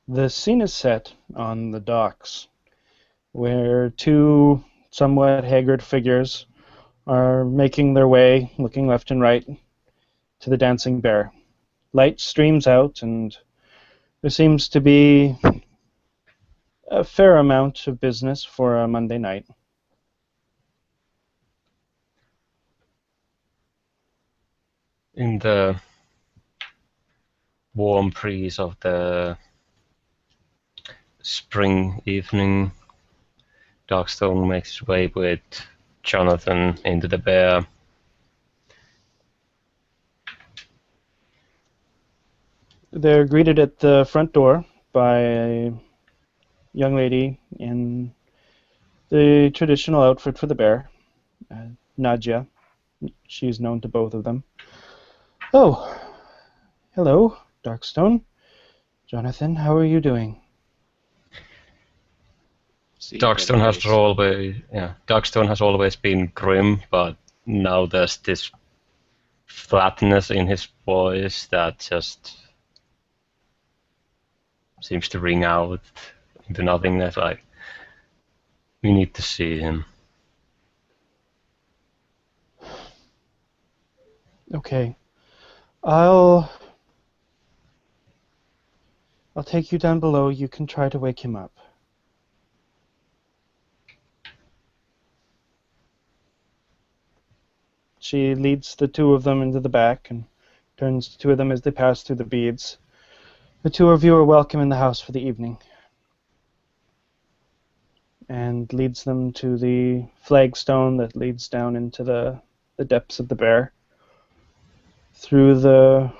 The scene is set on the docks, where two somewhat haggard figures are making their way, looking left and right, to the Dancing Bear. Light streams out, and there seems to be a fair amount of business for a Monday night. In the warm breeze of the spring evening, Darkstone makes his way with Jonathan into the bear. They're greeted at the front door by a young lady in the traditional outfit for the bear, Nadia. She's known to both of them. Oh, hello, Darkstone. Jonathan, how are you doing? Darkstone has always been grim, but now there's this flatness in his voice that just seems to ring out into nothingness. Like, we need to see him. Okay. I'll take you down below. You can try to wake him up. She leads the two of them into the back and turns to two of them as they pass through the beads. The two of you are welcome in the house for the evening. And leads them to the flagstone that leads down into the depths of the bear. Through the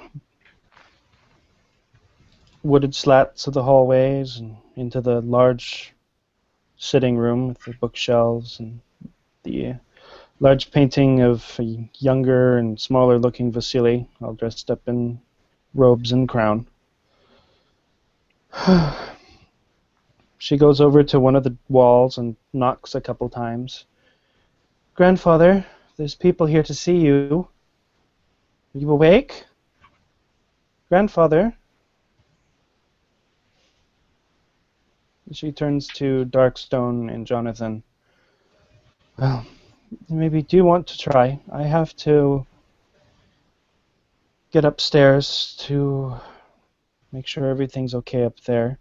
wooded slats of the hallways and into the large sitting room with the bookshelves and the large painting of a younger and smaller looking Vasily, all dressed up in robes and crown. She goes over to one of the walls and knocks a couple times. Grandfather, there's people here to see you. Are you awake? Grandfather? She turns to Darkstone and Jonathan. Well, maybe do you want to try? I have to get upstairs to make sure everything's okay up there.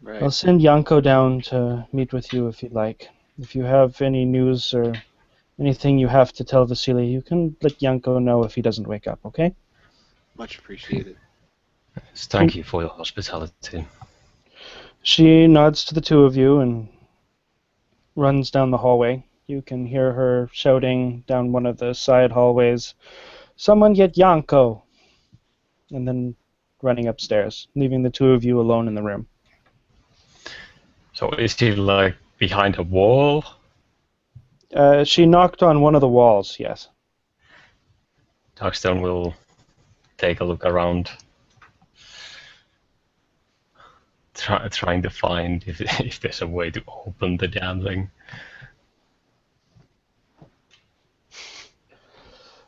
Right. I'll send Yanko down to meet with you if you'd like. If you have any news or anything you have to tell Vasily, you can let Yanko know if he doesn't wake up, okay? Much appreciated. Thank you for your hospitality. She nods to the two of you and runs down the hallway. You can hear her shouting down one of the side hallways, "Someone get Yanko!" And then running upstairs, leaving the two of you alone in the room. So is he like behind a wall? She knocked on one of the walls, yes. Darkstone will take a look around, trying to find if there's a way to open the damn thing.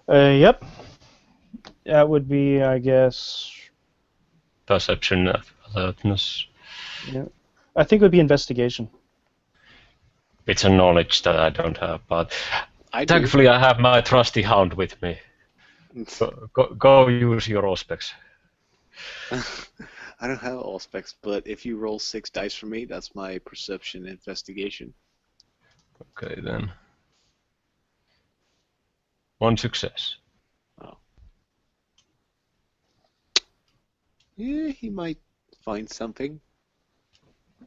Yep. That would be, I guess... Perception of alertness. Yeah. I think it would be investigation. It's a knowledge that I don't have, but Thankfully I have my trusty hound with me. Go use your Auspex. I don't have all specs, but if you roll 6 dice for me, that's my perception investigation. Okay then. One success. Oh. Yeah, he might find something.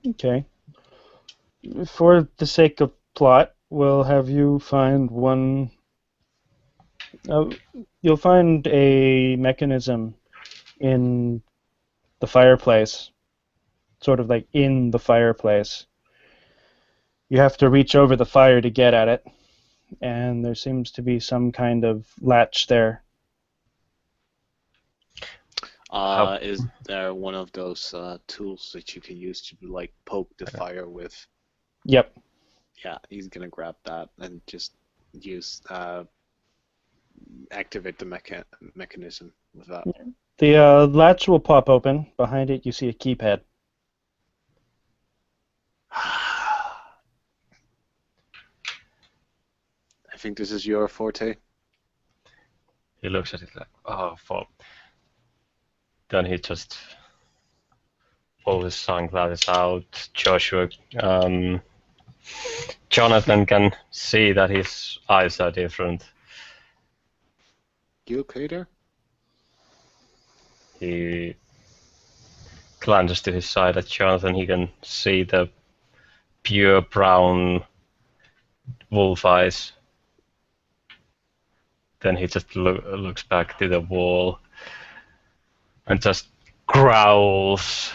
Okay. For the sake of plot, we'll have you find one... you'll find a mechanism in the fireplace, sort of like in the fireplace. You have to reach over the fire to get at it, and there seems to be some kind of latch there. Is there one of those tools that you can use to like poke the fire with? Yep. Yeah, he's gonna grab that and just use activate the mechanism with that. The latch will pop open. Behind it, you see a keypad. think this is your forte. He looks at it like, oh, fuck. Then he just pulls his sunglasses out. Jonathan can see that his eyes are different. You okay there? He glances to his side at Jonathan. He can see the pure brown wolf eyes. Then he just looks back to the wall and just growls.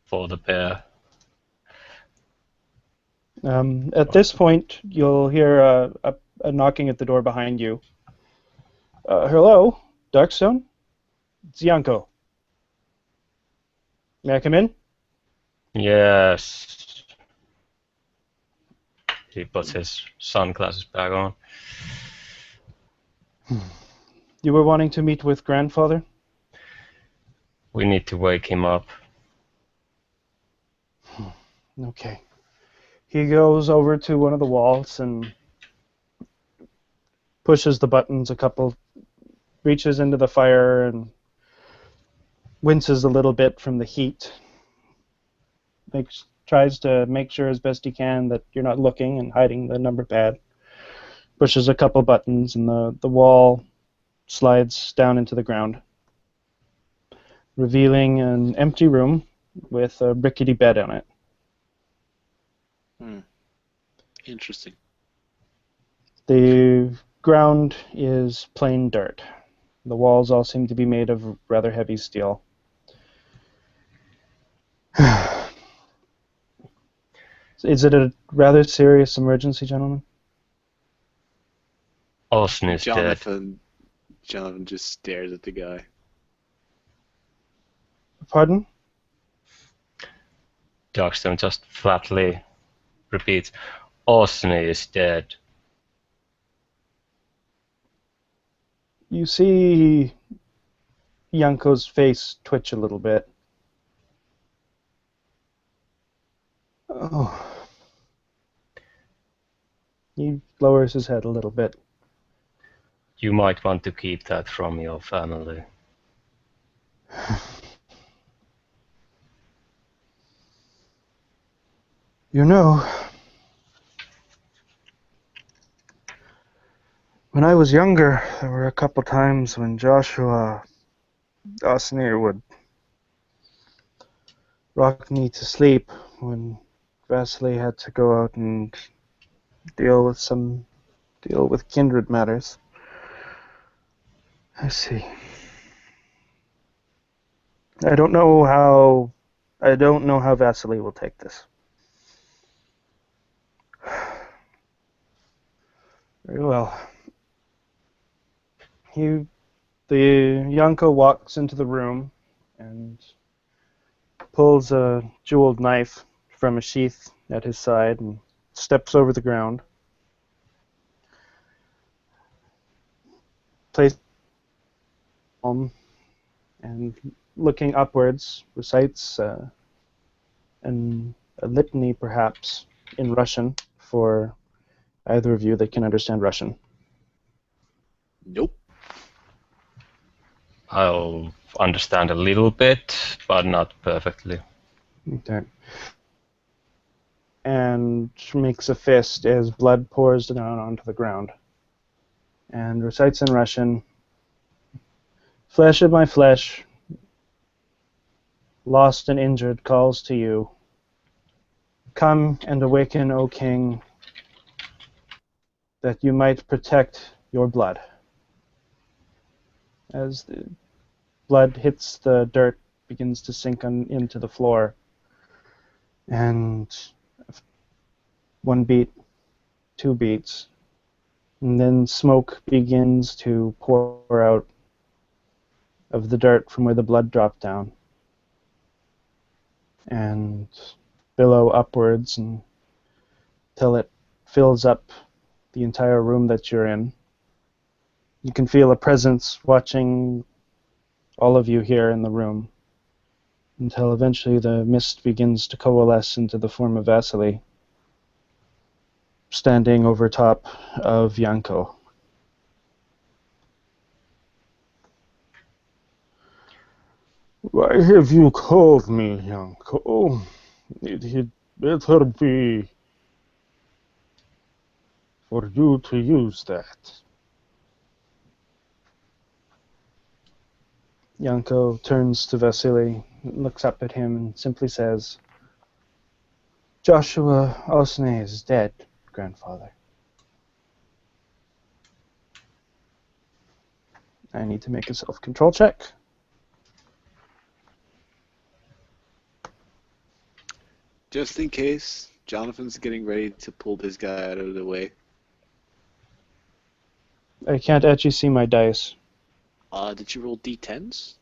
For the bear. At this point, you'll hear a knocking at the door behind you. Hello, Darkstone? It's Yanko. May I come in? Yes. He puts his sunglasses back on. You were wanting to meet with Grandfather? We need to wake him up. Okay. He goes over to one of the walls and pushes the buttons a couple, reaches into the fire and winces a little bit from the heat. Tries to make sure as best he can that you're not looking and hiding the number pad. Pushes a couple buttons and the wall slides down into the ground, revealing an empty room with a rickety bed on it. Interesting. The ground is plain dirt. The walls all seem to be made of rather heavy steel. Is it a rather serious emergency, gentlemen? Austin is dead. Jonathan just stares at the guy. Pardon? Darkstone just flatly repeats, Austin is dead. You see Yanko's face twitch a little bit. Oh. He lowers his head a little bit. You might want to keep that from your family. You know, when I was younger, there were a couple times when Joshua Osnir would rock me to sleep when Vasily had to go out and deal with kindred matters. I see. I don't know how Vasily will take this. Very well. The Yanko walks into the room and pulls a jeweled knife from a sheath at his side and steps over the ground. Places and looking upwards recites a litany, perhaps, in Russian for either of you that can understand Russian. Nope. I'll understand a little bit, but not perfectly. Okay. And makes a fist as blood pours down onto the ground. And recites in Russian, "Flesh of my flesh, lost and injured, calls to you. Come and awaken, O king, that you might protect your blood." As the blood hits the dirt, begins to sink into the floor. And one beat, two beats, and then smoke begins to pour out of the dirt from where the blood dropped down and billow upwards until it fills up the entire room that you're in. You can feel a presence watching all of you here in the room. until eventually the mist begins to coalesce into the form of Vasily, standing over top of Yanko. Why have you called me, Yanko? It had better be for you to use that. Yanko turns to Vasily, looks up at him, and simply says, Joshua Osney is dead, grandfather. I need to make a self-control check. Just in case, Jonathan's getting ready to pull this guy out of the way. I can't actually see my dice. Did you roll d10s?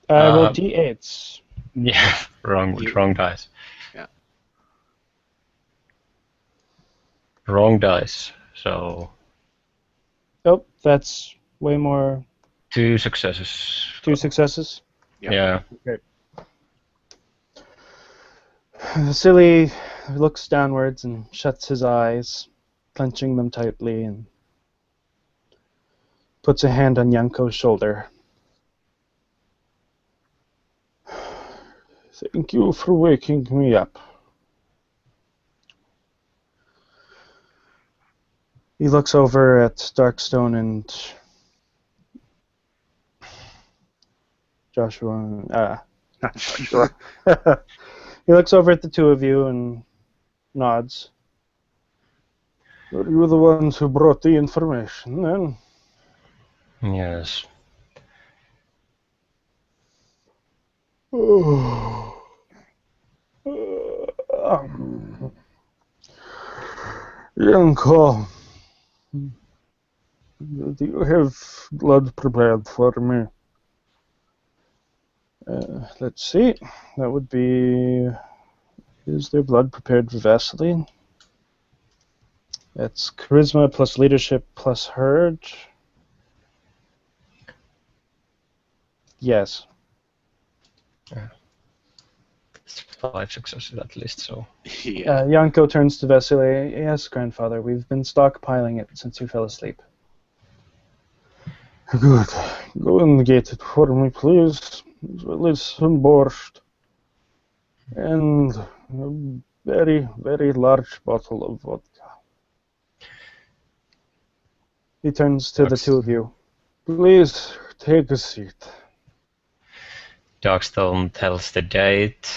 I rolled d8s. Yeah, wrong dice. Yeah. Wrong dice. So Oh, that's way more. 2 successes. 2 successes. Yeah. Okay. Vasily looks downwards and shuts his eyes, clenching them tightly, and puts a hand on Yanko's shoulder. Thank you for waking me up. He looks over at Darkstone and Joshua. Not Joshua. He looks over at the two of you and nods. Are you the ones who brought the information, then? Yes. Yanko, do you have blood prepared for me? Let's see. That would be... Is there blood prepared for Vasily? That's charisma plus leadership plus herd. Yes. It's 5 successes at least, so. Yeah. Yanko turns to Vasily. Yes, grandfather, we've been stockpiling it since you fell asleep. Good. Go and get it for me, please. As well as some borscht. And a very, very large bottle of vodka. He turns to the two of you. Please take a seat. Darkstone tells the date.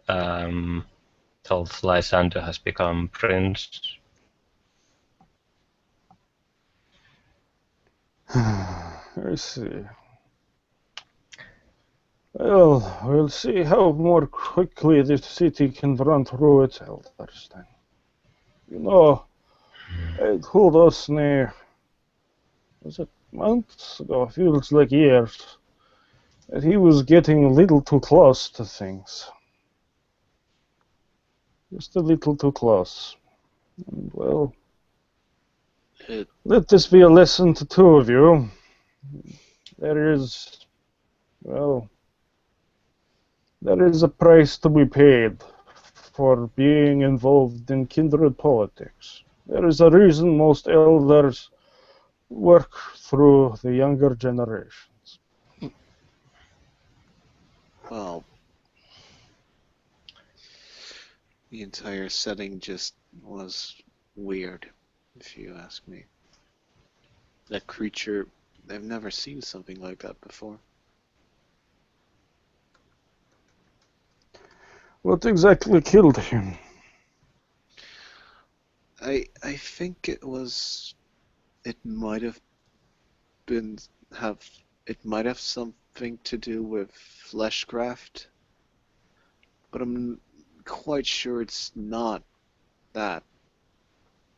Tells Lysander has become prince. I see. Well, we'll see how more quickly this city can run through its elders then. You know, I told us near, was it months ago, feels like years, that he was getting a little too close to things. Just a little too close. And, well, let this be a lesson to two of you. There is, well, there is a price to be paid for being involved in kindred politics. There is a reason most elders work through the younger generations. Well, the entire setting just was weird, if you ask me. That creature, I've never seen something like that before. What exactly killed him? I think it might have something to do with fleshcraft, but I'm quite sure it's not that.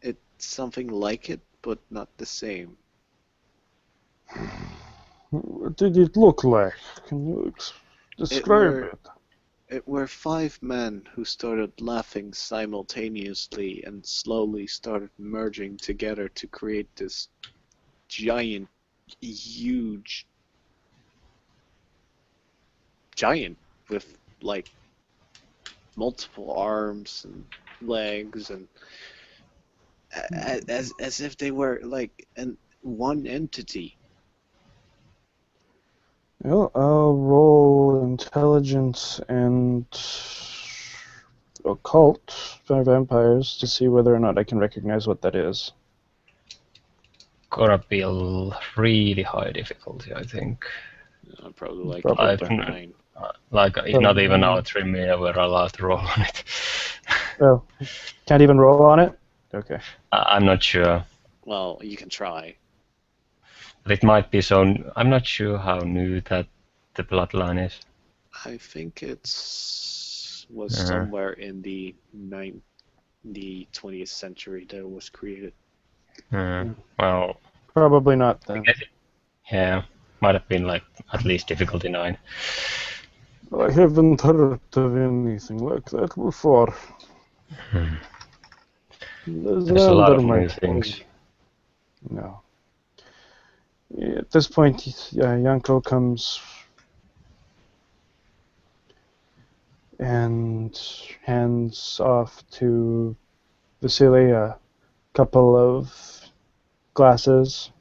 It's something like it, but not the same. What did it look like? Can you describe it? It were 5 men who started laughing simultaneously and slowly started merging together to create this giant with like multiple arms and legs, and as if they were like one entity. Well, I'll roll intelligence and occult by vampires to see whether or not I can recognize what that is. Gonna be a really high difficulty, I think. Probably like Probably. 9. Like not even our Tremere were allowed to roll on it. Oh, can't even roll on it? Okay. I'm not sure. Well, you can try. But it might be so. I'm not sure how new that the bloodline is. I think was Yeah. somewhere in the 20th century that it was created. Well, Probably not then. yeah, might have been like at least difficulty 9. I haven't heard of anything like that before. There's a lot of new things. No. At this point, Yanko comes and hands off to Vasily a couple of glasses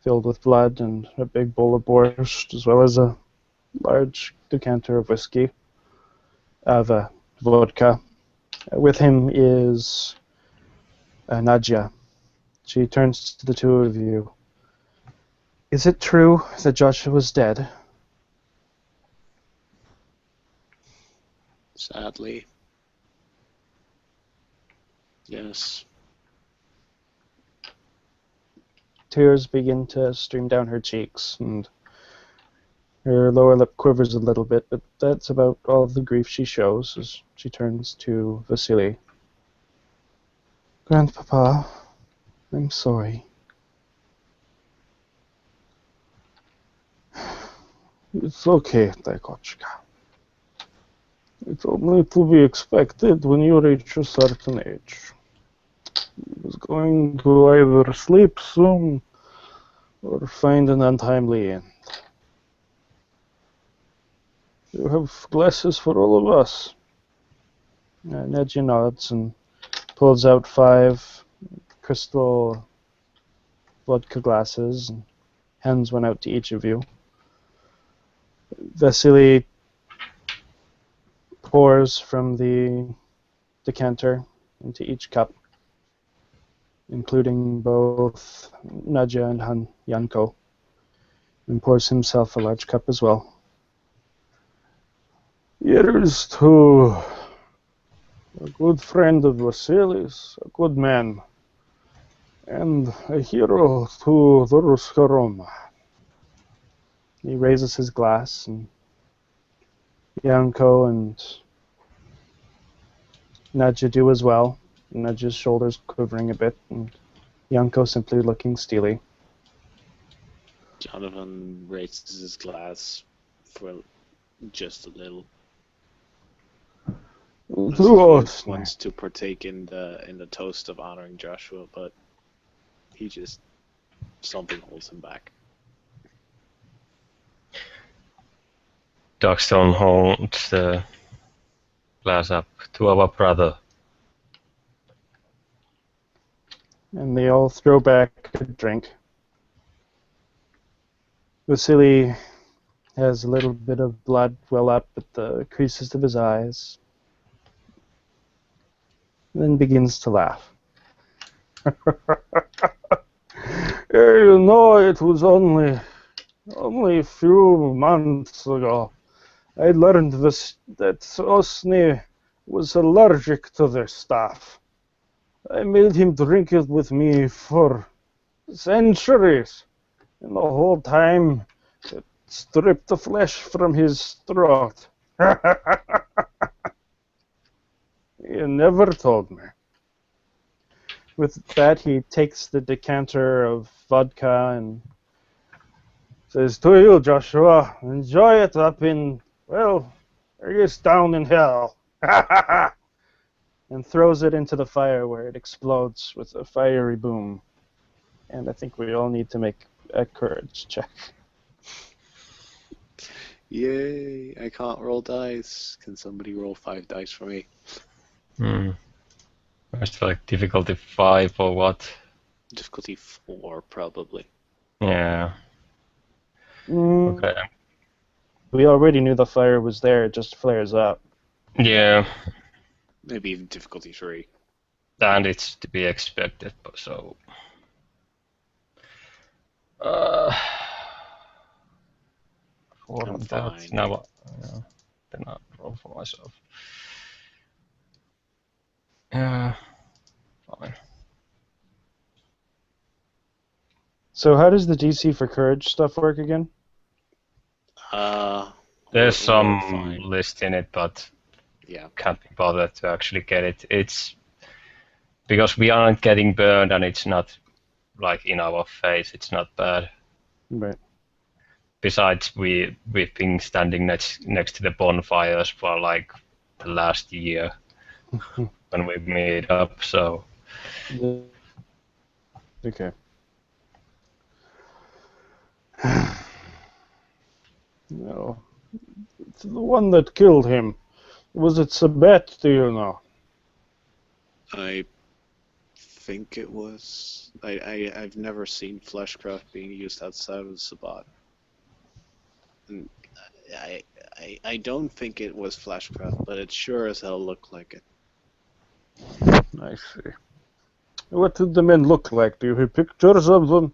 filled with blood and a big bowl of borscht, as well as a large decanter of whiskey, of vodka. With him is Nadia. She turns to the two of you. Is it true that Joshua was dead? Sadly. Yes. Tears begin to stream down her cheeks, and her lower lip quivers a little bit, but that's about all the grief she shows as she turns to Vasily. Grandpapa, I'm sorry. It's okay, Taikochka. It's only to be expected when you reach a certain age. He was going to either sleep soon or find an untimely end. You have glasses for all of us. Nadia nods and pulls out 5 crystal vodka glasses and hands one out to each of you. Vasily pours from the decanter into each cup, including both Nadia and Yanko, and pours himself a large cup as well. Here's to a good friend of Vasily's, a good man, and a hero to the Ruska Roma. He raises his glass, and Yanko and Nadia do as well. Nadia's shoulders quivering a bit, and Yanko simply looking steely. Jonathan raises his glass for just a little. He wants to partake in the toast of honoring Joshua, but something holds him back. Darkstone holds the glass up to our brother. And they all throw back a drink. Vasily has a little bit of blood well up at the creases of his eyes, then begins to laugh. You know, it was only a few months ago I learned that Osni was allergic to their stuff. I made him drink it with me for centuries, and the whole time it stripped the flesh from his throat. He never told me. With that, he takes the decanter of vodka and Says to you, Joshua, enjoy it up in, well, I guess down in hell. and throws it into the fire, where it explodes with a fiery boom. And I think we all need to make a courage check. Yay! I can't roll dice. Can somebody roll 5 dice for me? It's like difficulty 5 or what? Difficulty 4, probably. Yeah. Mm, Okay. we already knew the fire was there, it just flares up. Yeah, Maybe even difficulty 3. and it's to be expected. So. Uh, for I'm that fine. now, then I'll roll for myself. Yeah, fine. So how does the DC for courage stuff work again? There's We're some fine. list in it, but Yeah. can't be bothered to actually get it. It's because we aren't getting burned, and it's not like in our face. It's not bad. Right. Besides, we've been standing next to the bonfires for like the last year when we meet up. So Okay. No. It's the one that killed him. Was it Sabet, do you know? I think it was. I've never seen fleshcraft being used outside of the Sabbat. And I don't think it was fleshcraft, but it sure as hell looked like it. I see. What did the men look like? Do you have pictures of them?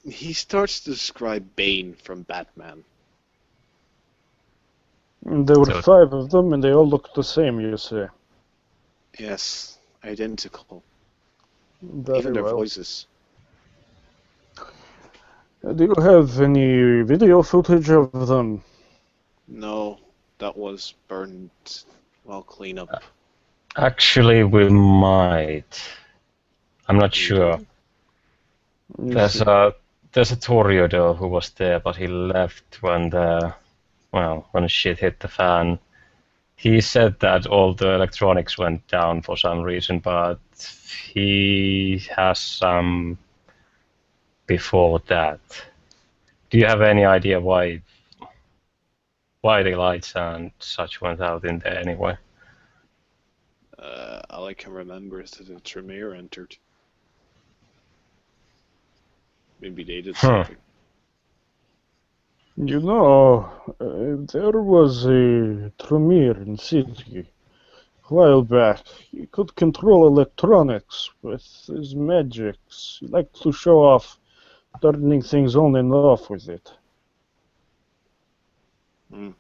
He starts to describe Bane from Batman. There were So- 5 of them, and they all looked the same, you say. Yes, identical. Very Even their well. voices. Do you have any video footage of them? No, that was burned while cleanup. actually, we might. I'm not You sure. do? You There's see. a Toreador who was there, but he left when when shit hit the fan. He said that all the electronics went down for some reason, but he has some before that. Do you have any idea why the lights and such went out in there anyway? All I can remember is that the Tremere entered. Maybe they did something. You know, there was a Tremere in city a while back. He could control electronics with his magics. He liked to show off, turning things on and off with it. Or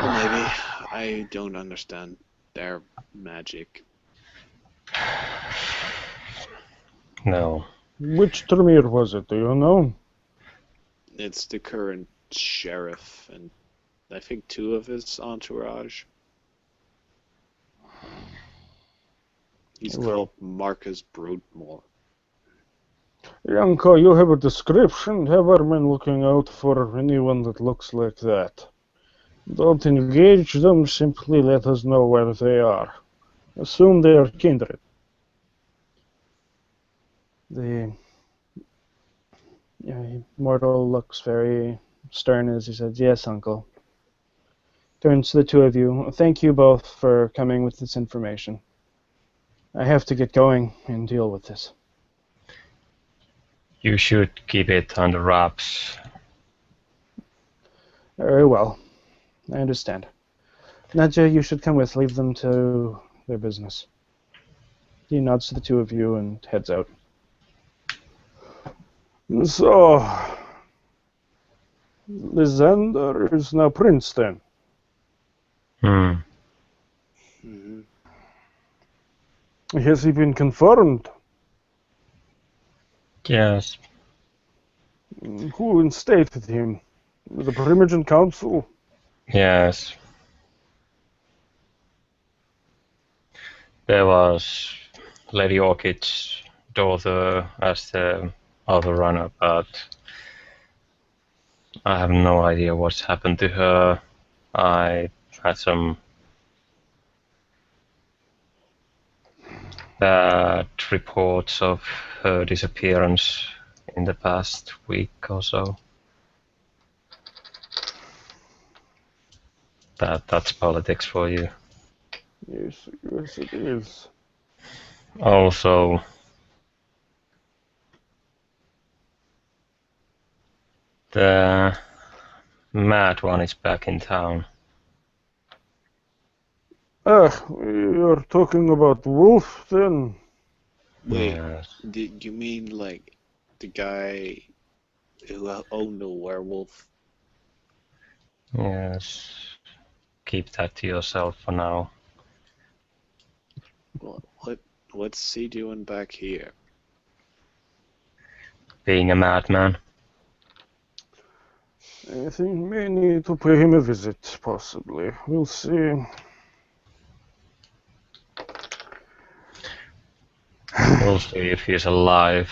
maybe I don't understand their magic. No. Which Tremere was it, do you know? It's the current sheriff and I think 2 of his entourage. He's Well. called Marcus Broodmore. Yanko, you have a description. Have our men looking out for anyone that looks like that. Don't engage them, simply let us know where they are. Assume they are kindred. The mortal looks very stern as he says, "Yes, uncle." Turns to the 2 of you. "Thank you both for coming with this information. I have to get going and deal with this." You should keep it under wraps. Very well. I understand. Nadja, you should come with. Leave them to their business. He nods to the 2 of you and heads out. So, Lysander is now Prince then. Hmm. Mm-hmm. Has he been confirmed? Yes. Who instated him? The Primogen Council? Yes. There was Lady Orchid's daughter as the other runner, but I have no idea what's happened to her. I had some bad reports of her disappearance in the past week or so. That's politics for you. Yes, yes, it is. Also, the mad one is back in town. Ah, you're talking about Wolf then? Wait, Yes. did you mean like the guy who owned a werewolf? Yes. Keep that to yourself for now. What's he doing back here? Being a madman. I think may need to pay him a visit, possibly. We'll see. We'll see if he's alive.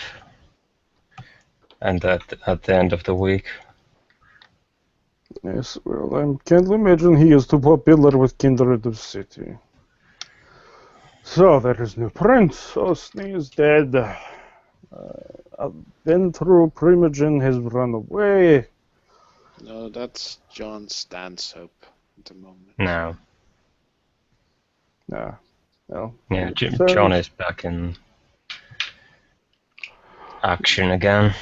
And at the end of the week. Yes, well, I can't imagine he is too popular with kindred of city. So, there is no prince. Osni is dead. Then through Primogen has run away. No, that's John Stanhope at the moment. No. Ah, well, Yeah, it John sounds... is back in action again.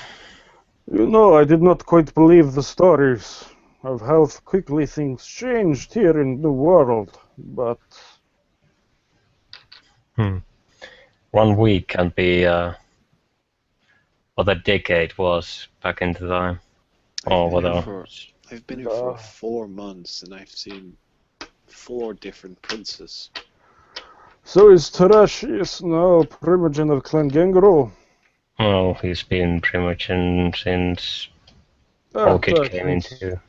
You know, I did not quite believe the stories of how quickly things changed here in the world, but 1 week can be what a decade was back in the time. Or what a... I've been here for 4 months and I've seen 4 different princes. so is Tarashius now Primogen of Clan Gangrel? Well, he's been pretty much in since Orchid came into.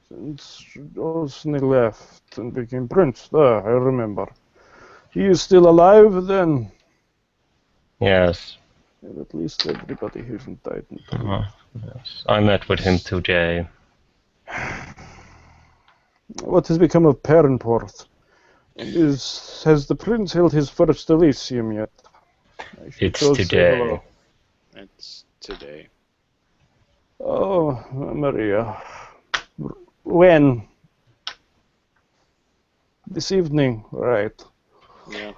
Since Osni left and became prince. I remember. He is still alive then? Yes. And at least everybody hasn't died in time. Yes. I met with him today. What has become of Perrenporth? And has the prince held his first Elysium yet? I should It's go say today. hello. It's today. Oh, Maria. When? This evening, right. Yeah.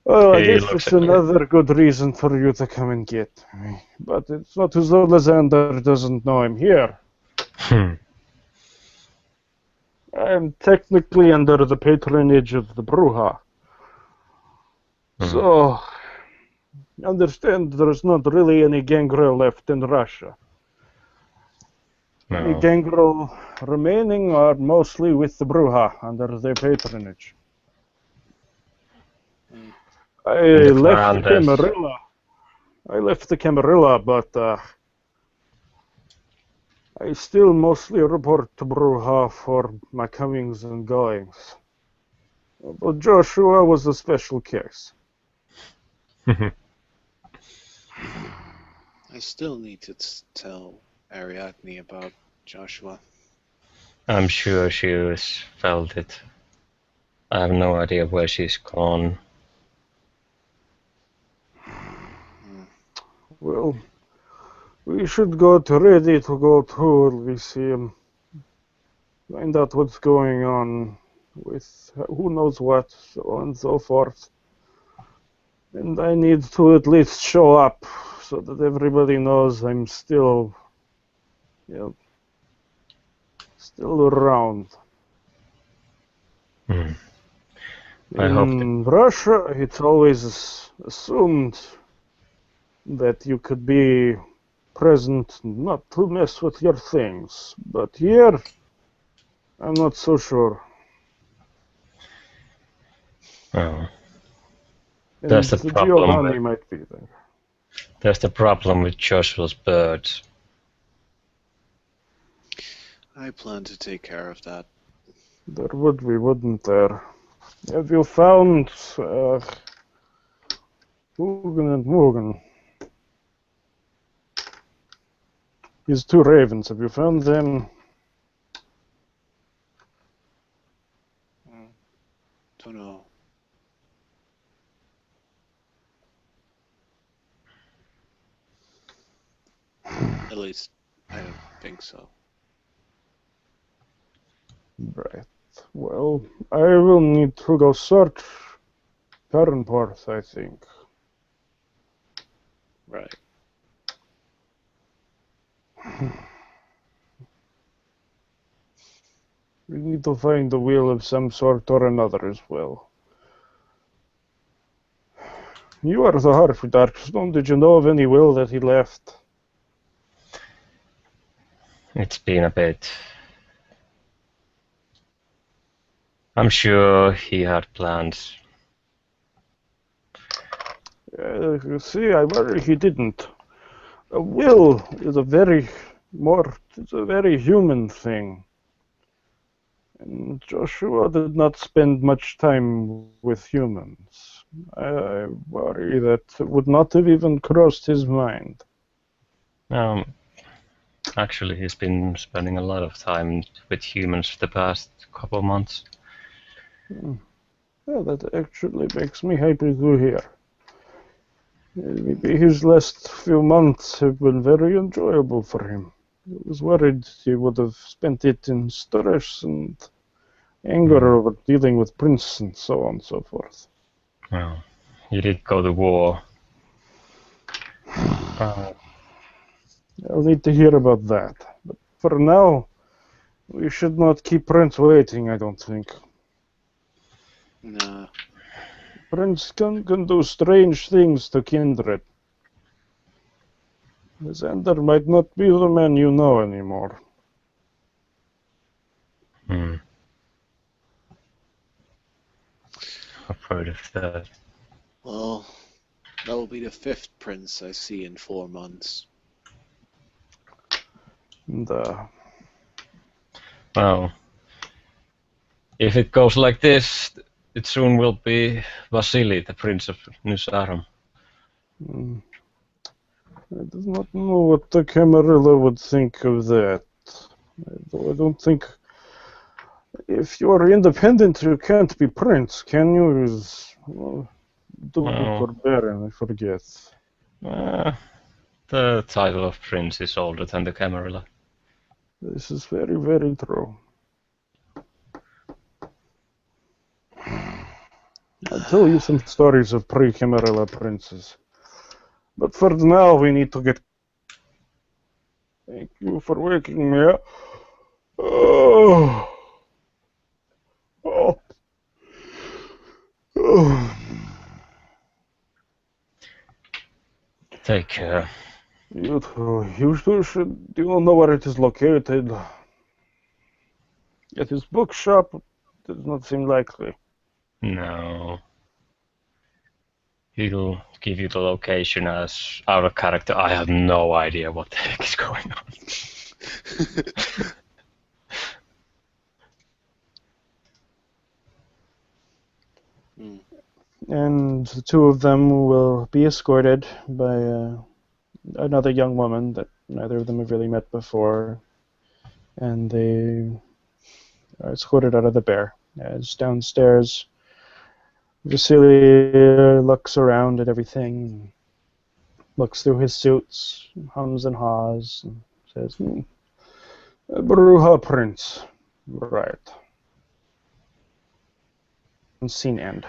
Oh, I He guess looks it's another good reason for you to come and get me. But it's not as though Lysander doesn't know I'm here. I'm technically under the patronage of the Bruja. So, understand there's not really any gangrel left in Russia. Any No. gangrel remaining are mostly with the Bruja under their patronage. I left the Camarilla. But I still mostly report to Bruja for my comings and goings. But Joshua was a special case. I still need to tell Ariadne about Joshua. I'm sure she has felt it. I have no idea where she's gone. Well, we should get ready to go to Elysium. Find out what's going on with who knows what, so on and so forth. And I need to at least show up so that everybody knows I'm still, still around. I hope that... In Russia, it's always assumed that you could be present not to mess with your things. But here, I'm not so sure. Oh. And There's the problem Giovanni with... might be there. There's the problem with Joshua's birds. I plan to take care of that. There would be, wouldn't there? Have you found Mugen and Mugen? His 2 ravens, have you found them? Don't know. At least, I don't think so. Right. Well, I will need to go search Turnporth, I think. Right. We need to find a wheel of some sort or another as well. You are the Harf, Darkstone. Did you know of any will that he left? It's been a bit. I'm sure he had plans. You see, I worry he didn't. A will is it's a very human thing. And Joshua did not spend much time with humans. I worry that it would not have even crossed his mind. Actually, he's been spending a lot of time with humans the past couple months. Well, that actually makes me happy to hear. Maybe his last few months have been very enjoyable for him. I was worried he would have spent it in stress and anger over dealing with Prince and so on and so forth. Well, he did go to war. I'll need to hear about that. But for now, we should not keep Prince waiting, I don't think. Nah. Prince can do strange things to kindred. Xander might not be the man you know anymore. I've heard of that. Well, that will be the 5th prince I see in 4 months. And, Well, if it goes like this, it soon will be Vasily, the Prince of Nusaram. I do not know what the Camarilla would think of that. I don't think... If you are independent, you can't be prince, can you? Duke or baron, I forget. The title of prince is older than the Camarilla. This is very, very true. I'll tell you some stories of pre-Camarilla princes. But for now, we need to get... Thank you for waking me up. Oh. Oh. Oh. Take care. You two, you don't know where it is located. At his bookshop, does not seem likely. No. He'll give you the location as out of character. I have no idea what the heck is going on. And the two of them will be escorted by another young woman that neither of them have really met before, and they are escorted out of the bear. As downstairs, Vasily looks around at everything, looks through his suits, hums and haws, and says, Bruja Prince. Right. Scene end.